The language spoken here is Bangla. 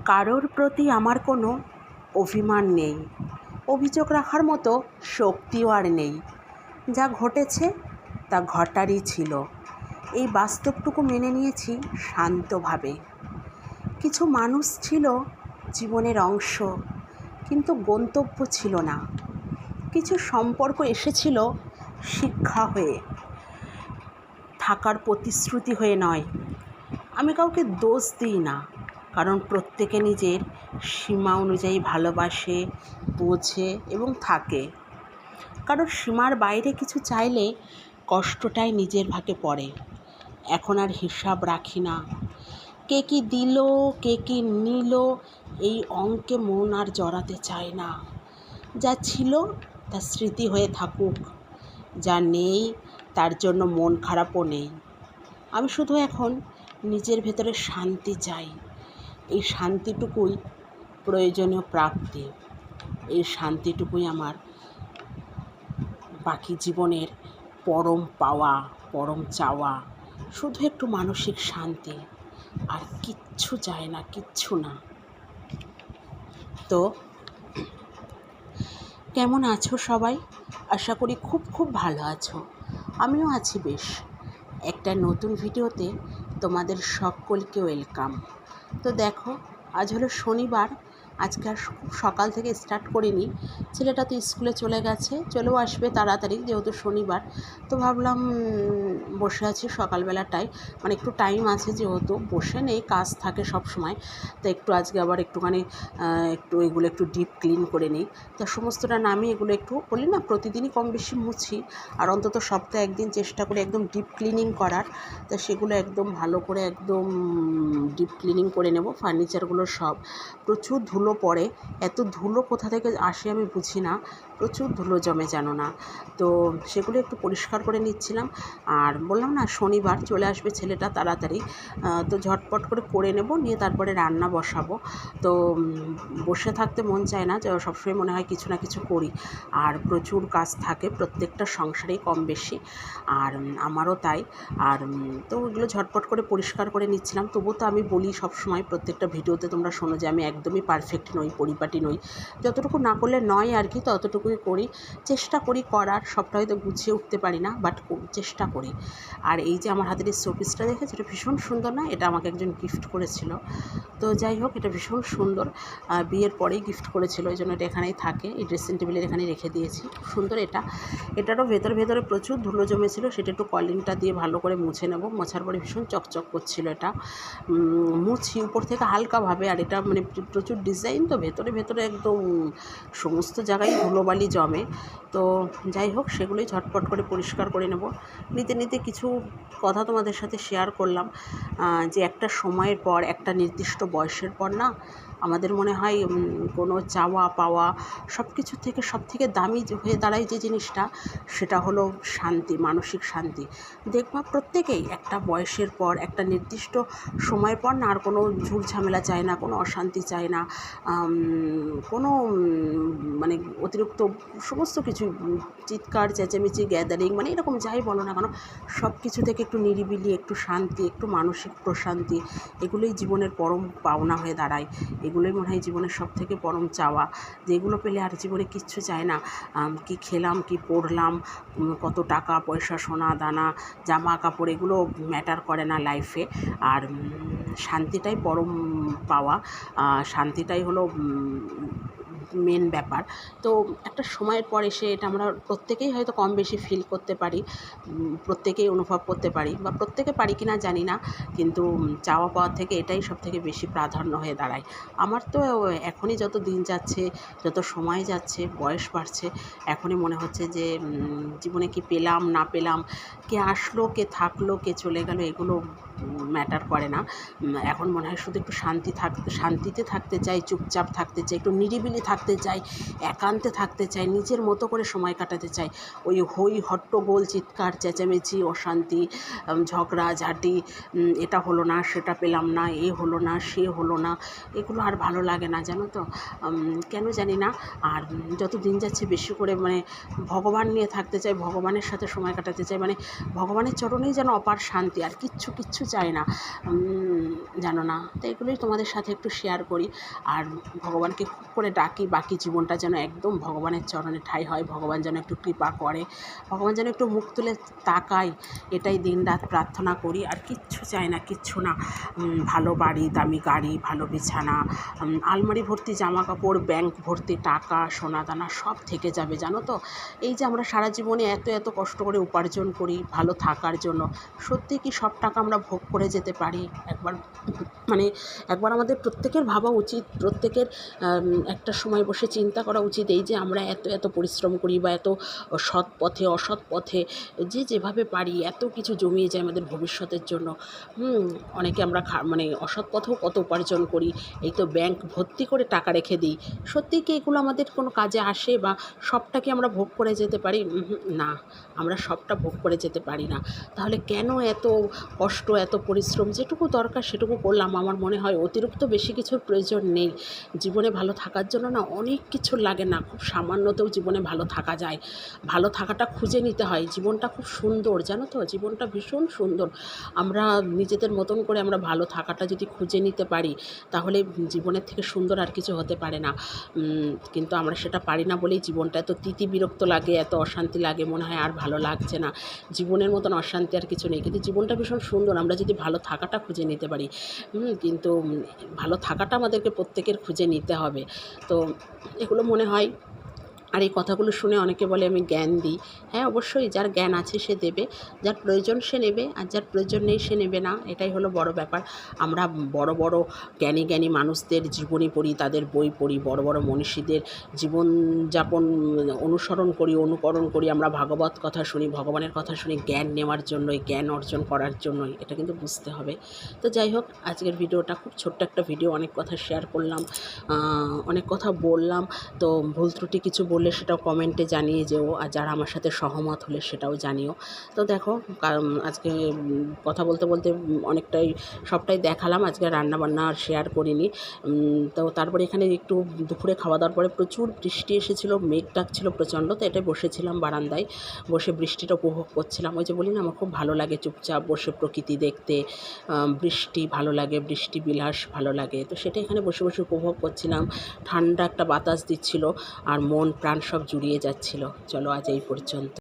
কারোর প্রতি আমার কোনো অভিমান নেই, অভিযোগ রাখার মতো শক্তিও আর নেই। যা ঘটেছে তা ঘটারই ছিল, এই বাস্তবটুকু মেনে নিয়েছি শান্তভাবে। কিছু মানুষ ছিল জীবনের অংশ, কিন্তু গন্তব্য ছিল না। কিছু সম্পর্ক এসেছিল শিক্ষা হয়ে, থাকার প্রতিশ্রুতি হয়ে নয়। আমি কাউকে দোষ দিই না, কারণ প্রত্যেকে নিজের সীমা অনুযায়ী ভালোবাসে, বোঝে এবং থাকে। কারণ সীমার বাইরে কিছু চাইলে কষ্টটাই নিজের ভাগে পড়ে। এখন আর হিসাব রাখি না, কে কী দিল, কে কী নিল, এই অঙ্কে মন আর জড়াতে চায় না। যা ছিল তা স্মৃতি হয়ে থাকুক, যা নেই তার জন্য মন খারাপও নেই। আমি শুধু এখন নিজের ভেতরে শান্তি চাই। এই শান্তিটুকুই প্রয়োজনীয় প্রাপ্তি, এই শান্তিটুকুই আমার বাকি জীবনের পরম পাওয়া, পরম চাওয়া। শুধু একটু মানসিক শান্তি, আর কিচ্ছু চাই না, কিচ্ছু না। তো কেমন আছো সবাই? আশা করি খুব খুব ভালো আছো। আমিও আছি বেশ। একটা নতুন ভিডিওতে তোমাদের সকলকে ওয়েলকাম। তো দেখো, আজ হলো শনিবার। আজকে আর খুব সকাল থেকে স্টার্ট করিনি। ছেলেটা তো স্কুলে চলে গেছে, চলেও আসবে তাড়াতাড়ি, যেহেতু শনিবার। তো ভাবলাম বসে আছি সকালবেলাটায়, মানে একটু টাইম আছে, যেহেতু বসে নেই, কাজ থাকে সব সময়। তো একটু আজকে আবার একটুখানি এগুলো একটু ডিপ ক্লিন করে নিই। তো সমস্তটা নামিয়ে এগুলো একটু বলি না, প্রতিদিনই কম বেশি মুছি, আর অন্তত সপ্তাহে একদিন চেষ্টা করি একদম ডিপ ক্লিনিং করার। তো সেগুলো একদম ভালো করে একদম ডিপ ক্লিনিং করে নেব। ফার্নিচারগুলো সব প্রচুর ধুলো পড়ে, এত ধুলো কোথা থেকে আসে আমি বুঝি না, প্রচুর ধুলো জমে জানো না। তো সেগুলো একটু পরিষ্কার করে নিচ্ছিলাম। আর বললাম না, শনিবার চলে আসবে ছেলেটা তাড়াতাড়ি, তো ঝটপট করে নেব, নিয়ে তারপরে রান্না বসাবো। তো বসে থাকতে মন চায় না, সবসময় মনে হয় কিছু না কিছু করি। আর প্রচুর কাজ থাকে প্রত্যেকটা সংসারেই কম বেশি, আর আমারও তাই। আর তো ওইগুলো ঝটপট করে পরিষ্কার করে নিচ্ছিলাম। তবুও তো আমি বলি সবসময়, প্রত্যেকটা ভিডিওতে তোমরা শোনো যে আমি একদমই পারফেক্ট নই, পরিপাটি নই। যতটুকু না করলে নয় আর কি, ততটুকুই করি, চেষ্টা করি করার। সবটা হয়তো গুছিয়ে উঠতে পারি না, বাট চেষ্টা করি। আর এই যে আমার হাতের এই শোপিসটা দেখেছো, এটা ভীষণ সুন্দর না? এটা আমাকে একজন গিফট করেছিল। তো যাই হোক, এটা ভীষণ সুন্দর, বিয়ের পরেই গিফট করেছিল, এই জন্য এটা এখানেই থাকে, এই ড্রেসিং টেবিলের এখানেই রেখে দিয়েছি। খুব সুন্দর এটা। এটারও ভেতরে প্রচুর ধুলো জমেছিল, সেটা একটু কলিংটা দিয়ে ভালো করে মুছে নেব। মোছার পরে ভীষণ চকচক করছিল এটা। মুছি উপর থেকে হালকাভাবে, আর এটা মানে প্রচুর ডিজাইন, তো ভেতরে একদম সমস্ত জায়গায় ধুলোবালি জমে। তো যাই হোক, সেগুলোই ঝটপট করে পরিষ্কার করে নেব। নিতে কিছু কথা তোমাদের সাথে শেয়ার করলাম, যে একটা সময়ের পর, একটা নির্দিষ্ট বয়সের পর না, আমাদের মনে হয় কোনো চাওয়া পাওয়া সব কিছু থেকে সবথেকে দামি হয়ে দাঁড়ায় যে জিনিসটা, সেটা হলো শান্তি, মানসিক শান্তি। দেখবা প্রত্যেকেই একটা বয়সের পর, একটা নির্দিষ্ট সময়ের পর না, আর কোনো ঝুট ঝামেলা চায় না, কোনো অশান্তি চায় না, কোনো মানে অতিরিক্ত সমস্ত কিছু, চিৎকার চেঁচামেচি, গ্যাদারিং, মানে এরকম যাই বলো না কেন, সব কিছু থেকে একটু নিরিবিলি, একটু শান্তি, একটু মানসিক প্রশান্তি, এগুলোই জীবনের পরম পাওনা হয়ে দাঁড়ায়। এগুলোই মনে হয় জীবনের সব থেকে পরম চাওয়া, যেগুলো পেলে আর জীবনে কিচ্ছু চায় না। কি খেলাম, কি পড়লাম, কত টাকা পয়সা, সোনা দানা, জামা কাপড়, এগুলো ম্যাটার করে না লাইফে। আর শান্তিটাই পরম পাওয়া, শান্তিটাই হলো মেন ব্যাপার। তো একটা সময়ের পর এসে এটা আমরা প্রত্যেকেই হয়তো কম বেশি ফিল করতে পারি, প্রত্যেকেই অনুভব করতে পারি, বা প্রত্যেকে পারি কি না জানি না, কিন্তু চাওয়া পাওয়ার থেকে এটাই সব থেকে বেশি প্রাধান্য হয়ে দাঁড়ায়। আমার তো এখনই যত দিন যাচ্ছে, যত সময় যাচ্ছে, বয়স বাড়ছে, এখনই মনে হচ্ছে যে জীবনে কি পেলাম না পেলাম, কে আসলো, কে থাকলো, কে চলে গেল, এগুলো ম্যাটার করে না। এখন মনে হয় শুধু একটু শান্তিতে থাকতে চাই, চুপচাপ থাকতে চাই, একটু নিরিবিলি থাকতে চাই, একান্তে থাকতে চাই, নিজের মতো করে সময় কাটাতে চাই। ওই হই হট্টগোল, চিৎকার চেঁচামেচি, অশান্তি, ঝগড়াঝাটি, এটা হলো না, সেটা পেলাম না, এ হলো না, সে হলো না, এগুলো আর ভালো লাগে না, জানো তো, কেন জানি না। আর যত দিন যাচ্ছে বেশি করে মানে ভগবান নিয়ে থাকতে চাই, ভগবানের সাথে সময় কাটাতে চাই, মানে ভগবানের চরণেই যেন অপার শান্তি, আর কিচ্ছু চায় না, জানো না। তো এগুলোই তোমাদের সাথে একটু শেয়ার করি। আর ভগবানকে খুব করে ডাকি বাকি জীবনটা যেন একদম ভগবানের চরণে ঠাঁই হয়, ভগবান যেন একটু কৃপা করে, ভগবান যেন একটু মুখ তুলে তাকায়, এটাই দিনরাত প্রার্থনা করি। আর কিচ্ছু চাই না, কিচ্ছু না। ভালো বাড়ি, দামি গাড়ি, ভালো বিছানা, আলমারি ভর্তি জামা কাপড়, ব্যাংক ভর্তি টাকা, সোনা দানা সব থেকে যাবে, জানো তো। এই যে আমরা সারা জীবনে এত এত কষ্ট করে উপার্জন করি ভালো থাকার জন্য, সত্যি কি সব টাকা আমরা ভোগ করে যেতে পারি? একবার আমাদের প্রত্যেকের ভাবা উচিত, প্রত্যেকের একটা সময় বসে চিন্তা করা উচিত, এই যে আমরা এত এত পরিশ্রম করি বা এত সৎ পথে অসৎ পথে যে যেভাবে পারি এত কিছু জমিয়ে যায় আমাদের ভবিষ্যতের জন্য। অনেকে আমরা অসৎ পথেও কত উপার্জন করি, এই তো ব্যাংক ভর্তি করে টাকা রেখে দিই। সত্যি কি এগুলো আমাদের কোনো কাজে আসে বা সবটা কি আমরা ভোগ করে যেতে পারি? না, আমরা সবটা ভোগ করে যেতে পারি না। তাহলে কেন এত কষ্ট, এত পরিশ্রম? যেটুকু দরকার সেটুকু করলাম। আমার মনে হয় অতিরিক্ত বেশি কিছুর প্রয়োজন নেই। জীবনে ভালো থাকার জন্য না অনেক কিছু লাগে না, খুব সামান্যতেও জীবনে ভালো থাকা যায়। ভালো থাকাটা খুঁজে নিতে হয়। জীবনটা খুব সুন্দর, জানো তো, জীবনটা ভীষণ সুন্দর। আমরা নিজেদের মতন করে আমরা ভালো থাকাটা যদি খুঁজে নিতে পারি, তাহলে জীবনের থেকে সুন্দর আর কিছু হতে পারে না। কিন্তু আমরা সেটা পারি না বলেই জীবনটা এত বিরক্ত লাগে, এত অশান্তি লাগে, মনে হয় আর ভালো লাগছে না। জীবনের মতন অশান্তি আর কিছু নেই। কিন্তু জীবনটা ভীষণ সুন্দর আমরা যদি ভালো থাকাটা খুঁজে নিতে পারি। কিন্তু ভালো থাকাটা আমাদেরকে প্রত্যেকের খুঁজে নিতে হবে। তো এগুলো মনে হয়। আর এই কথাগুলো শুনে অনেকে বলে আমি জ্ঞান দিই। হ্যাঁ, অবশ্যই যার জ্ঞান আছে সে দেবে, যার প্রয়োজন সে নেবে, আর যার প্রয়োজন নেই সে নেবে না। এটাই হলো বড় ব্যাপার। আমরা বড় বড় জ্ঞানী জ্ঞানী মানুষদের জীবনী পড়ি, তাদের বই পড়ি, বড় বড় মনীষীদের জীবনযাপন অনুকরণ করি। আমরা ভাগবত কথা শুনি, ভগবানের কথা শুনি জ্ঞান নেওয়ার জন্যই, জ্ঞান অর্জন করার জন্যই। এটা কিন্তু বুঝতে হবে। তো যাই হোক, আজকের ভিডিওটা খুব ছোট্ট একটা ভিডিও, অনেক কথা শেয়ার করলাম, অনেক কথা বললাম। তো ভুল ত্রুটি কিছু বললে সেটাও কমেন্টে জানিয়ে যেও, আর যারা আমার সাথে সহমত হলে সেটাও জানিও। তো দেখো, আজকে কথা বলতে বলতে অনেকটাই সবটাই দেখালাম। আজকে রান্নাবান্না আর শেয়ার করিনি। তো তারপরে এখানে একটু দুপুরে খাওয়া দাওয়ার পরে প্রচুর বৃষ্টি এসেছিলো, মেঘ ডাকছিল প্রচণ্ড। তো এটাই বসেছিলাম বারান্দায়, বসে বৃষ্টিটা উপভোগ করছিলাম। ওই যে বলি না, আমার খুব ভালো লাগে চুপচাপ বসে প্রকৃতি দেখতে, বৃষ্টি ভালো লাগে, বৃষ্টি বিলাস ভালো লাগে। তো সেটা এখানে বসে বসে উপভোগ করছিলাম। ঠান্ডা একটা বাতাস দিচ্ছিল, আর মন প্রাণ সব জুড়িয়ে যাচ্ছিল। চলো আজ এই পর্যন্ত।